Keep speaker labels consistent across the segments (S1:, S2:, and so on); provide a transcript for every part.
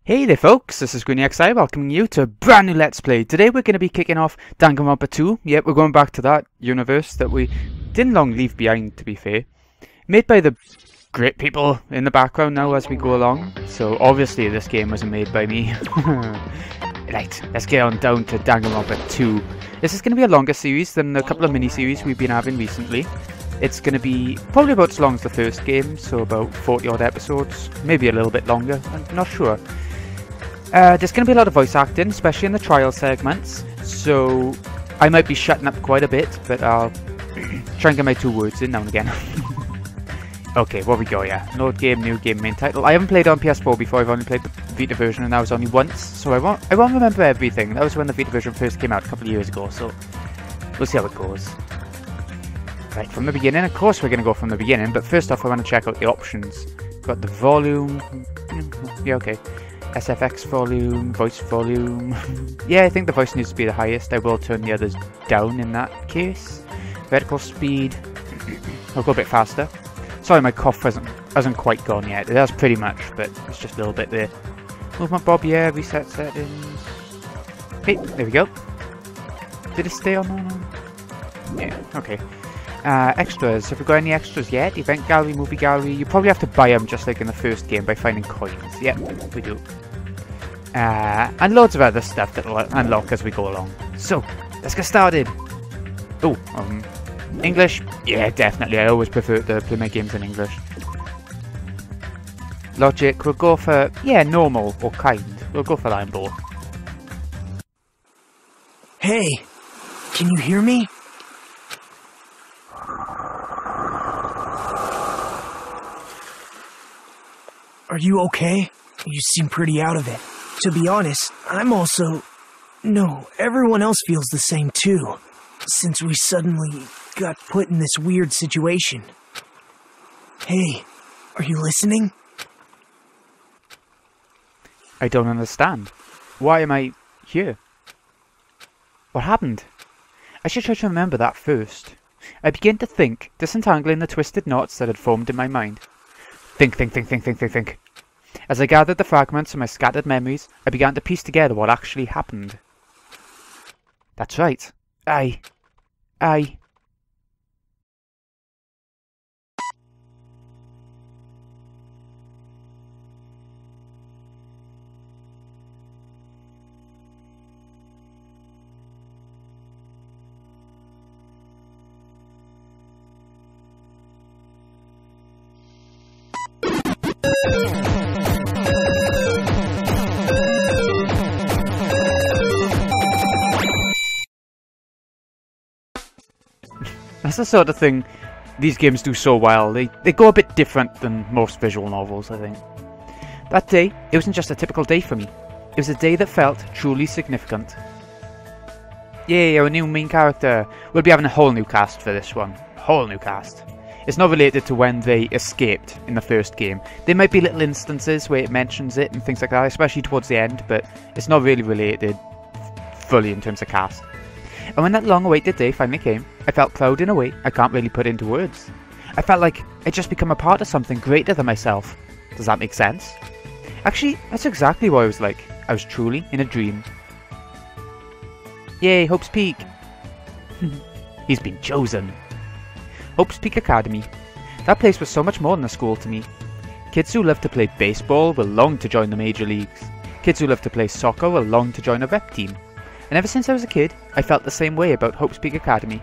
S1: Hey there folks, this is GreenyXI welcoming you to a brand new Let's Play. Today we're going to be kicking off Danganronpa 2. Yep, we're going back to that universe that we didn't long leave behind, to be fair. Made by the great people in the background now as we go along. So obviously this game wasn't made by me. Right, let's get on down to Danganronpa 2. This is going to be a longer series than a couple of mini-series we've been having recently. It's going to be probably about as long as the first game, so about 40 odd episodes, maybe a little bit longer, I'm not sure. There's going to be a lot of voice acting, especially in the trial segments, so I might be shutting up quite a bit, but I'll try and get my 2 words in now and again. Okay, what we go, yeah. Load game, new game, main title. I haven't played on PS4 before, I've only played the Vita version, and that was only once, so I won't remember everything. That was when the Vita version first came out a couple of years ago, so we'll see how it goes. Right, from the beginning, of course we're going to go from the beginning, but first off I want to check out the options. Got the volume, yeah, okay. SFX volume, voice volume. Yeah, I think the voice needs to be the highest. I will turn the others down in that case. Vertical speed. I'll go a bit faster. Sorry, my cough hasn't quite gone yet. It has pretty much, but it's just a little bit there. Movement bob, yeah, reset settings. Hey, there we go. Did it stay on there? Yeah, okay. Extras. Have we got any extras yet? Event gallery, movie gallery. You probably have to buy them just like in the first game by finding coins. Yep, we do. And loads of other stuff that will unlock as we go along. So, let's get started. Oh, English? Yeah, definitely. I always prefer to play my games in English. Logic, we'll go for, yeah, normal or kind. We'll go for that in both.
S2: Hey, can you hear me? Are you okay? You seem pretty out of it. To be honest, I'm also... No, everyone else feels the same too. Since we suddenly got put in this weird situation. Hey, are you listening?
S1: I don't understand. Why am I here? What happened? I should try to remember that first. I began to think, disentangling the twisted knots that had formed in my mind. Think. As I gathered the fragments of my scattered memories, I began to piece together what actually happened. That's right. I... That's the sort of thing these games do so well. They go a bit different than most visual novels, I think. That day, it wasn't just a typical day for me. It was a day that felt truly significant. Yay, our new main character. We'll be having a whole new cast for this one. Whole new cast. It's not related to when they escaped in the first game. There might be little instances where it mentions it and things like that, especially towards the end, but it's not really related fully in terms of cast. And when that long-awaited day finally came, I felt proud in a way I can't really put into words. I felt like I'd just become a part of something greater than myself. Does that make sense? Actually, that's exactly what I was like. I was truly in a dream. Yay, Hope's Peak! He's been chosen. Hope's Peak Academy. That place was so much more than a school to me. Kids who love to play baseball will long to join the major leagues. Kids who love to play soccer will long to join a rep team. And ever since I was a kid, I felt the same way about Hope's Peak Academy.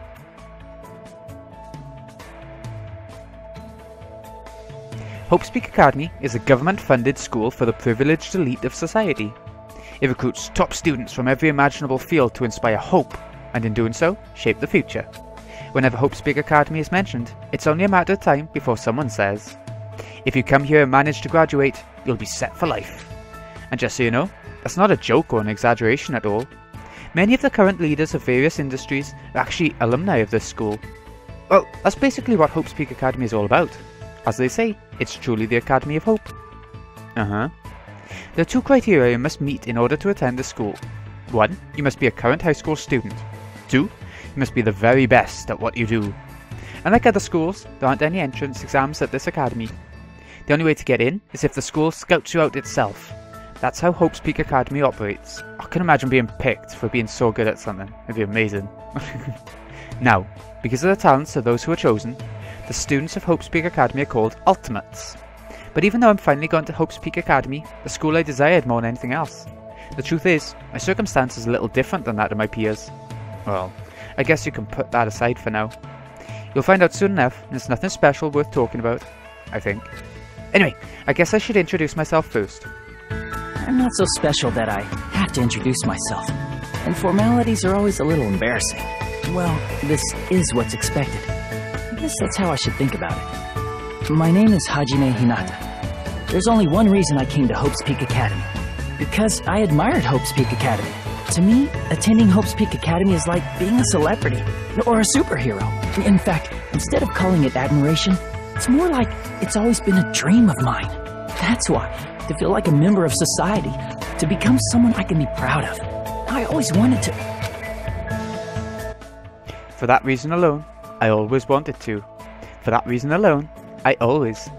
S1: Hope's Peak Academy is a government-funded school for the privileged elite of society. It recruits top students from every imaginable field to inspire hope, and in doing so, shape the future. Whenever Hope's Peak Academy is mentioned, it's only a matter of time before someone says, "If you come here and manage to graduate, you'll be set for life." And just so you know, that's not a joke or an exaggeration at all. Many of the current leaders of various industries are actually alumni of this school. Well, that's basically what Hope's Peak Academy is all about. As they say, it's truly the Academy of Hope. There are 2 criteria you must meet in order to attend the school. 1, you must be a current high school student. 2, you must be the very best at what you do. Unlike other schools, there aren't any entrance exams at this academy. The only way to get in is if the school scouts you out itself. That's how Hope's Peak Academy operates. I can imagine being picked for being so good at something. It'd be amazing. Now, because of the talents of those who are chosen, the students of Hope's Peak Academy are called Ultimates. But even though I'm finally gone to Hope's Peak Academy, the school I desired more than anything else, the truth is, my circumstance is a little different than that of my peers. Well, I guess you can put that aside for now. You'll find out soon enough, and it's nothing special worth talking about, I think. Anyway, I guess I should introduce myself first.
S3: I'm not so special that I have to introduce myself, and formalities are always a little embarrassing. Well, this is what's expected. I guess that's how I should think about it. My name is Hajime Hinata. There's only one reason I came to Hope's Peak Academy. Because I admired Hope's Peak Academy. To me, attending Hope's Peak Academy is like being a celebrity, or a superhero. In fact, instead of calling it admiration, it's more like it's always been a dream of mine. That's why, to feel like a member of society, to become someone I can be proud of. I always wanted to.
S1: For that reason alone, I always wanted to. For that reason alone, I always,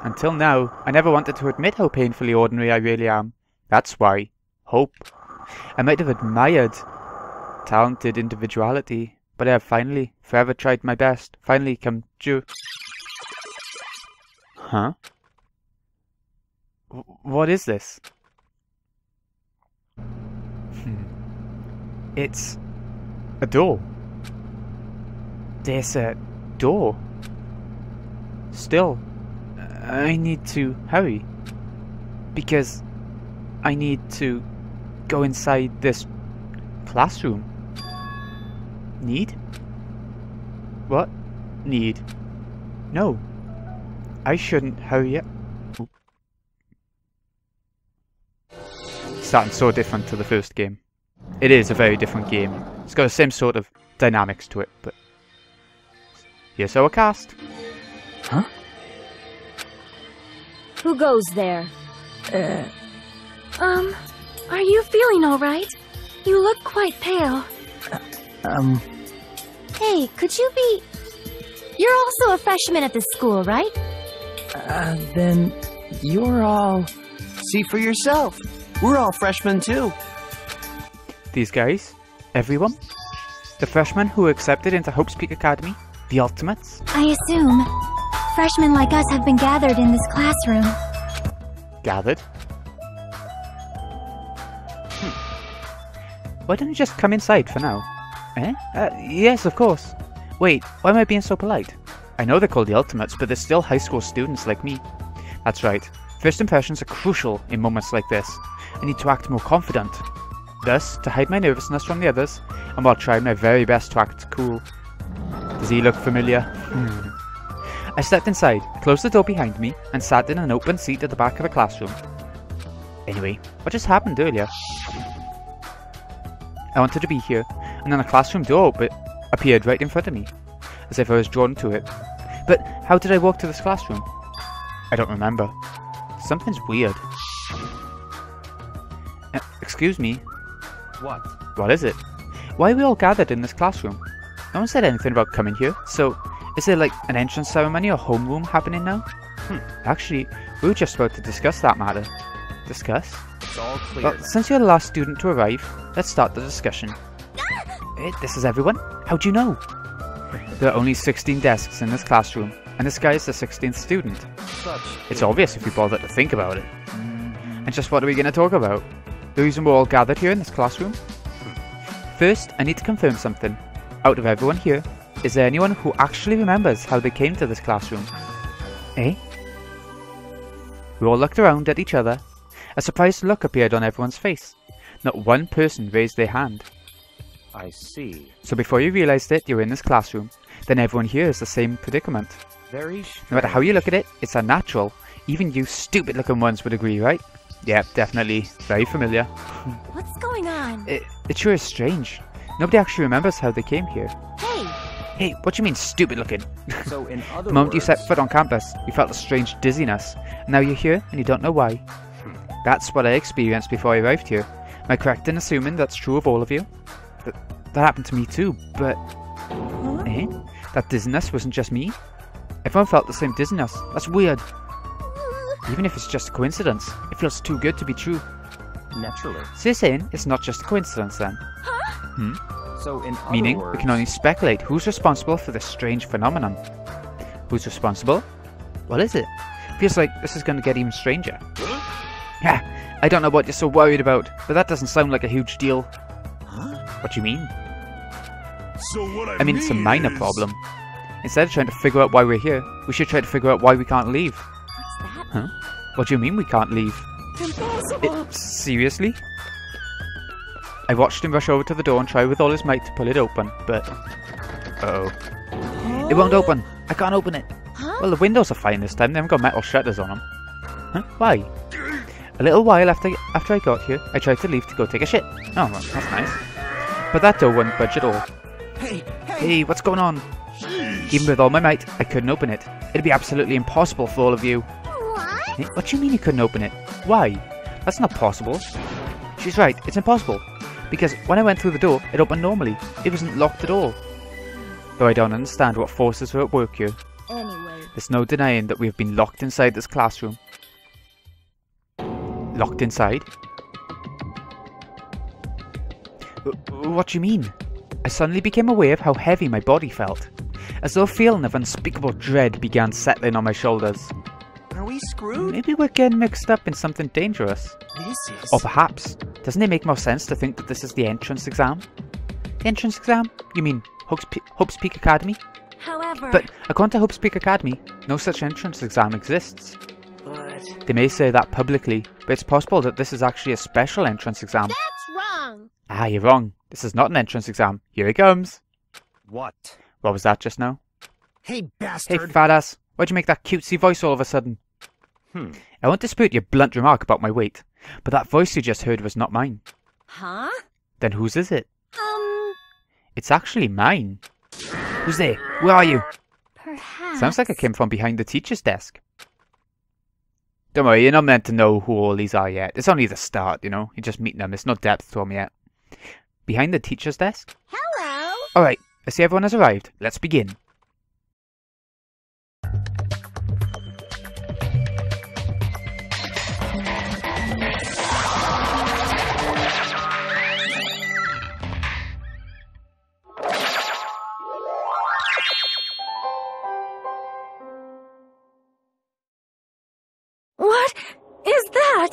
S1: until now, I never wanted to admit how painfully ordinary I really am. That's why. Hope. I might have admired talented individuality, but I have finally, forever tried my best, finally come true. Huh? What is this? It's a door. There's a door. Still, I need to hurry. Because I need to go inside this classroom. Need? What? Need? No. I shouldn't hurry up. Starting so different to the first game. It is a very different game. It's got the same sort of dynamics to it, but... Here's our cast.
S3: Huh?
S4: Who goes there? Are you feeling alright? You look quite pale. Hey, could you be... You're also a freshman at this school, right?
S3: Then you're all...
S2: See for yourself. We're all freshmen too.
S1: These guys, everyone, the freshmen who were accepted into Hope's Peak Academy, the Ultimates.
S4: I assume freshmen like us have been gathered in this classroom.
S1: Gathered? Why don't you just come inside for now? Eh? Yes, of course. Wait, why am I being so polite? I know they're called the Ultimates, but they're still high school students like me. That's right. First impressions are crucial in moments like this. I need to act more confident. Thus, to hide my nervousness from the others, and while trying my very best to act cool. Does he look familiar? I stepped inside, closed the door behind me, and sat in an open seat at the back of the classroom. Anyway, what just happened earlier? I wanted to be here, and then a classroom door appeared right in front of me, as if I was drawn to it. But how did I walk to this classroom? I don't remember. Something's weird. Excuse me?
S3: What?
S1: What is it? Why are we all gathered in this classroom? No one said anything about coming here, so is there like an entrance ceremony or homeroom happening now? Actually, we were just about to discuss that matter. Discuss?
S3: It's all clear.
S1: Well, since you're the last student to arrive, let's start the discussion. This is everyone? How'd you know? There are only 16 desks in this classroom, and this guy is the 16th student. It's obvious if you bother to think about it. And just what are we going to talk about? The reason we're all gathered here in this classroom? First, I need to confirm something. Out of everyone here, is there anyone who actually remembers how they came to this classroom? Eh? We all looked around at each other. A surprised look appeared on everyone's face. Not one person raised their hand.
S3: I see.
S1: So before you realised it, you're in this classroom. Then everyone here is the same predicament.
S3: Very strange.
S1: No matter how you look at it, it's unnatural. Even you stupid looking ones would agree, right? Yeah, definitely. Very familiar.
S4: What's going on?
S1: It sure is strange. Nobody actually remembers how they came here.
S4: Hey!
S1: Hey, what do you mean stupid looking?
S3: So in other
S1: The moment you
S3: words,
S1: set foot on campus, you felt a strange dizziness. Now you're here, and you don't know why. That's what I experienced before I arrived here. Am I correct in assuming that's true of all of you? That happened to me too, but... Eh? That dizziness wasn't just me? Everyone felt the same dizziness. That's weird. Even if it's just a coincidence, it feels too good to be true.
S3: Naturally.
S1: So you're saying it's not just a coincidence then?
S3: So in other
S1: Meaning,
S3: words,
S1: we can only speculate who's responsible for this strange phenomenon. Who's responsible? What is it? Feels like this is going to get even stranger. Yeah, I don't know what you're so worried about, but that doesn't sound like a huge deal. What do you mean?
S5: So what
S1: I mean, it's a minor problem. Instead of trying to figure out why we're here, we should try to figure out why we can't leave. Huh? What do you mean we can't leave?
S3: impossible.
S1: Seriously? I watched him rush over to the door and try with all his might to pull it open, but... Uh-oh. It won't open! I can't open it! Well, the windows are fine this time, they haven't got metal shutters on them. Huh? Why? A little while after I got here, I tried to leave to go take a shit. Oh, well, that's nice. But that door wouldn't budge at all. Hey, what's going on? Even with all my might, I couldn't open it. It'd be absolutely impossible for all of you.
S4: What?
S1: Eh, what do you mean you couldn't open it? Why? That's not possible. She's right, it's impossible. Because when I went through the door, it opened normally. It wasn't locked at all. Though I don't understand what forces are at work here.
S4: Anyway.
S1: There's no denying that we have been locked inside this classroom. Locked inside? What do you mean? I suddenly became aware of how heavy my body felt, as though a feeling of unspeakable dread began settling on my shoulders.
S2: Are we screwed?
S1: Maybe we're getting mixed up in something dangerous.
S2: This is...
S1: Or perhaps, doesn't it make more sense to think that this is the entrance exam? The entrance exam? You mean Hope's Peak Academy?
S4: However...
S1: But according to Hope's Peak Academy, no such entrance exam exists.
S2: But...
S1: They may say that publicly, but it's possible that this is actually a special entrance exam.
S4: That's wrong!
S1: Ah, you're wrong. This is not an entrance exam. Here it comes.
S3: What?
S1: What was that just now?
S2: Hey,
S1: Hey,
S2: bastard!
S1: fat ass. Why'd you make that cutesy voice all of a sudden? I won't dispute your blunt remark about my weight, but that voice you just heard was not mine.
S4: Huh?
S1: Then whose is it? It's actually mine. Who's there? Where are you?
S4: Perhaps...
S1: Sounds like it came from behind the teacher's desk. Don't worry, you're not meant to know who all these are yet. It's only the start, you know? You're just meeting them. There's no depth to them yet. Behind the teacher's desk?
S4: Hello?
S1: Alright, I see everyone has arrived. Let's begin.
S4: What is that?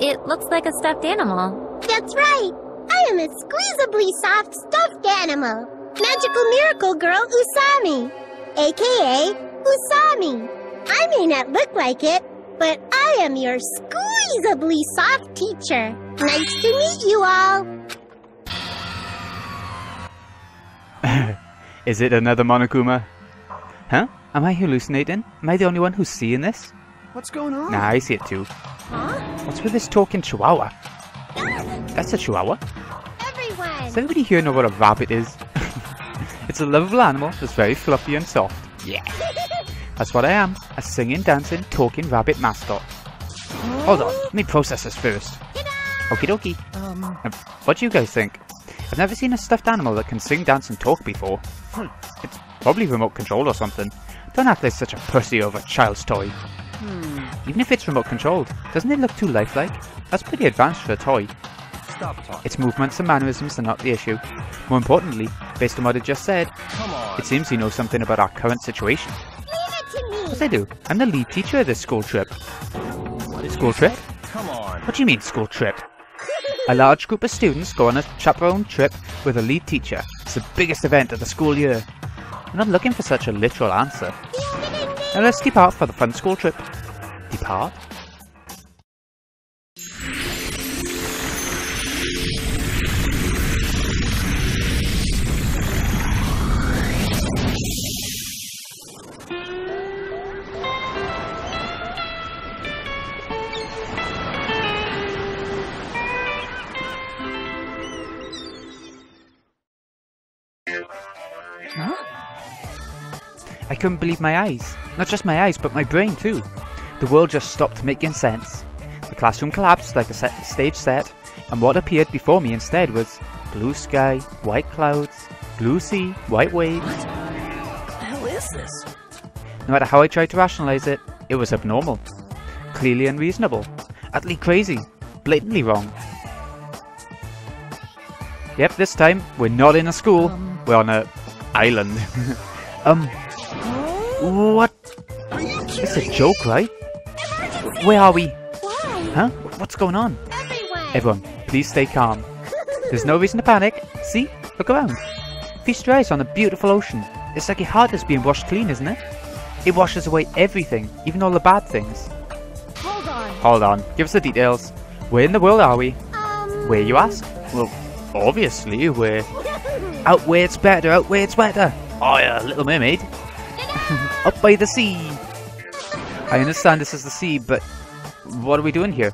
S4: It looks like a stuffed animal.
S6: That's right. I am a squeezably soft stuffed animal. Magical miracle girl Usami, aka Usami. I may not look like it, but I am your squeezably soft teacher. Nice to meet you all.
S1: Is it another Monokuma? Huh? Am I hallucinating? Am I the only one who's seeing this?
S2: What's going on?
S1: Nah, I see it too.
S4: Huh?
S1: What's with this talking chihuahua? That's a chihuahua?
S6: Everyone.
S1: Does anybody here know what a rabbit is? It's a lovable animal that's very fluffy and soft. Yeah. That's what I am. A singing, dancing, talking rabbit mascot. Hold on. Let me process this first. Okie dokie. What do you guys think? I've never seen a stuffed animal that can sing, dance and talk before. It's probably remote controlled or something. Don't act like such a pussy over a child's toy. Even if it's remote controlled, doesn't it look too lifelike? That's pretty advanced for a toy.
S3: Stop talking.
S1: Its movements and mannerisms are not the issue. More importantly, based on what it just said,
S3: Come on.
S1: it seems you know something about our current situation.
S6: Leave it to me.
S1: Yes, I do. I'm the lead teacher of this school trip. School trip?
S3: Come on.
S1: What do you mean, school trip? A large group of students go on a chaperone trip with a lead teacher. It's the biggest event of the school year. I'm not looking for such a literal answer. Now let's depart for the fun school trip. Depart? I couldn't believe my eyes. Not just my eyes, but my brain too. The world just stopped making sense. The classroom collapsed like a stage set, and what appeared before me instead was blue sky, white clouds, blue sea, white waves.
S3: What the hell is this?
S1: No matter how I tried to rationalize it, It was abnormal. Clearly unreasonable. Utterly crazy. Blatantly wrong. Yep, this time we're not in a school. We're on a island. What? It's a joke, right? Where are we?
S6: Why?
S1: Huh? What's going on? Everyone, please stay calm. There's no reason to panic. See? Look around. Feast your eyes on a beautiful ocean. It's like your heart is being washed clean, isn't it? It washes away everything, even all the bad things. Hold on. Give us the details. Where in the world are we? Where, you ask? Well, obviously we're out where it's better, out where it's wetter. Oh yeah, Little Mermaid. Up by the sea. I understand this is the sea, but what are we doing here?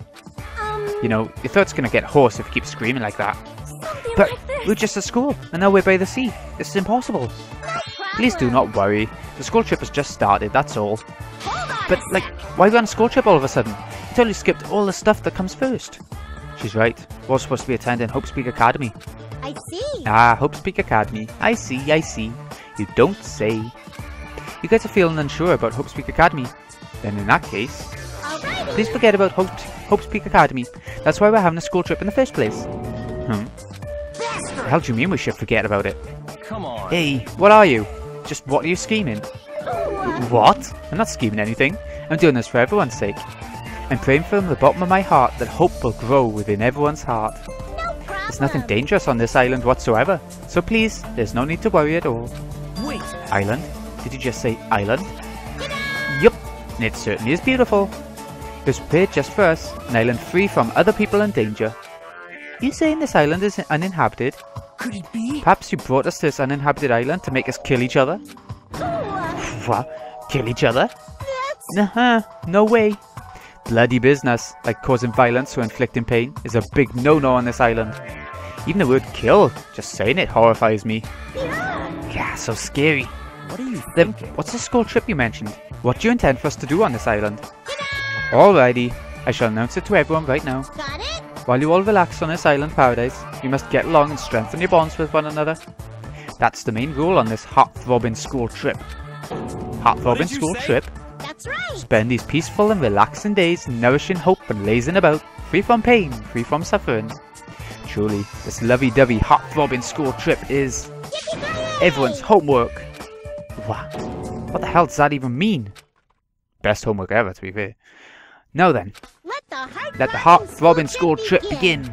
S1: You know, your throat's gonna get hoarse if you keep screaming like that. But we're just at school, and now we're by the sea. This is impossible. Please do not worry. The school trip has just started, that's all. But, like, why go on a school trip all of a sudden? You totally skipped all the stuff that comes first. She's right. We're supposed to be attending Hope Speak Academy.
S6: I see.
S1: Ah, Hope Speak Academy. I see, I see. You don't say. You guys are feeling unsure about Hope Speak Academy. Then in that case,
S6: Alrighty.
S1: please forget about Hope Speak Academy. That's why we're having a school trip in the first place. The hell do you mean we should forget about it?
S3: Come on.
S1: Hey, what are you? Just what are you scheming? What? I'm not scheming anything. I'm doing this for everyone's sake. I'm praying from the bottom of my heart that hope will grow within everyone's heart. There's nothing dangerous on this island whatsoever. So please, there's no need to worry at all.
S2: Wait,
S1: Island? Did you just say island? Yup, it certainly is beautiful. It was prepared just for us, an island free from other people and danger. You saying this island is uninhabited?
S2: could it be?
S1: Perhaps you brought us to this uninhabited island to make us kill each other? What? Kill each other? Nuh-uh, no way. Bloody business, like causing violence or inflicting pain, is a big no-no on this island. Even the word kill, just saying it horrifies me. Yeah, so scary.
S3: What are you
S1: Then,
S3: thinking?
S1: what's the school trip you mentioned? What do you intend for us to do on this island? Alrighty, I shall announce it to everyone right now.
S6: Got it?
S1: While you all relax on this island paradise, you must get along and strengthen your bonds with one another. That's the main rule on this heart-throbbing school trip. Heart-throbbing school trip?
S6: That's right.
S1: Spend these peaceful and relaxing days nourishing hope and lazing about, free from pain, free from suffering. Truly, this lovey-dovey heart-throbbing school trip is everyone's homework. What? What the hell does that even mean? Best homework ever, to be fair. Now then, let the heart-throbbing school trip begin.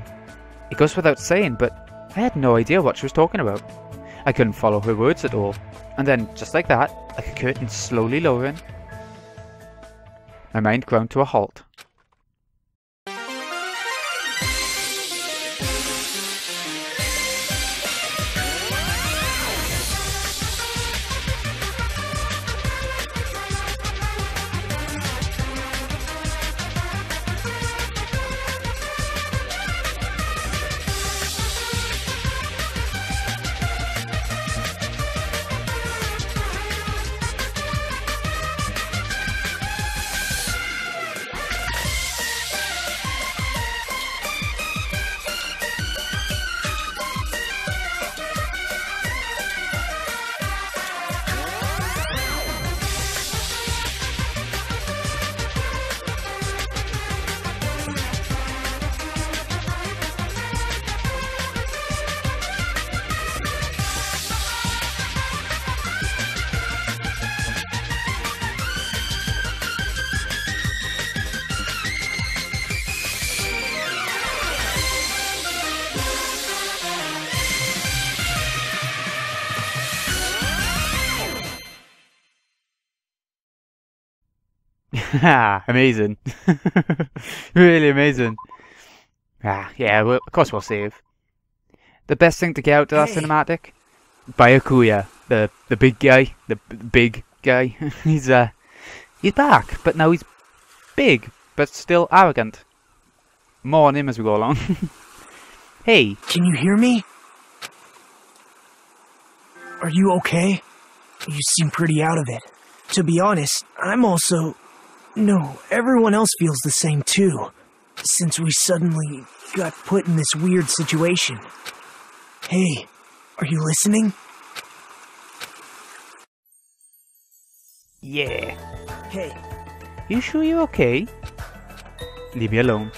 S1: It goes without saying, but I had no idea what she was talking about. I couldn't follow her words at all. And then, just like that, like a curtain slowly lowering, my mind ground to a halt. Amazing. Really amazing. Yeah, well, of course we'll save. The best thing to get out of that cinematic? Byakuya, the big guy, the big guy. he's back, but now he's big, but still arrogant. More on him as we go along. Hey.
S2: Can you hear me? Are you okay? You seem pretty out of it. To be honest, I'm also... No, everyone else feels the same too. Since we suddenly got put in this weird situation. Hey, are you listening?
S1: Yeah.
S2: Hey.
S1: You sure you're okay? Leave me alone.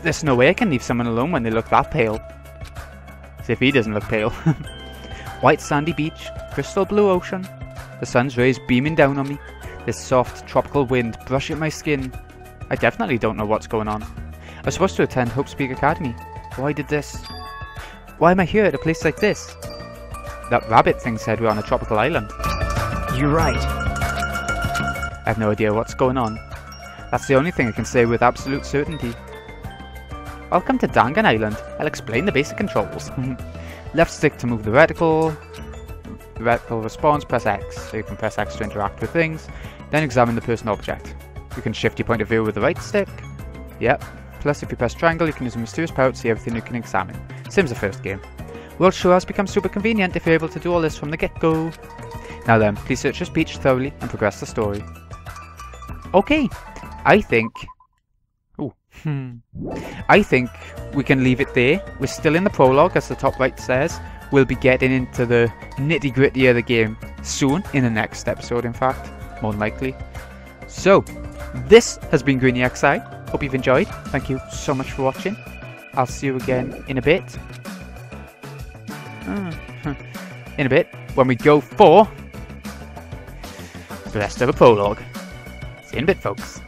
S1: There's no way I can leave someone alone when they look that pale. As if he doesn't look pale. White sandy beach, crystal blue ocean. The sun's rays beaming down on me. This soft tropical wind brushing at my skin. I definitely don't know what's going on. I was supposed to attend Hope Speak Academy. Why did this? Why am I here at a place like this? That rabbit thing said we're on a tropical island.
S2: You're right.
S1: I have no idea what's going on. That's the only thing I can say with absolute certainty. Welcome to Dangan Island. I'll explain the basic controls. Left stick to move the reticle. The reticle responds, press X. So you can press X to interact with things. Then examine the person object. You can shift your point of view with the right stick. Yep. Plus if you press triangle you can use a mysterious power to see everything you can examine. Same as the first game. World sure has become super convenient if you're able to do all this from the get-go. Now then, please search this beach thoroughly and progress the story. Okay, I think... I think we can leave it there. We're still in the prologue, as the top right says. We'll be getting into the nitty-gritty of the game soon, in the next episode in fact, more than likely. So, this has been Greeny XI. Hope you've enjoyed. Thank you so much for watching. I'll see you again in a bit. In a bit, when we go for the rest of the prologue. See you in a bit, folks.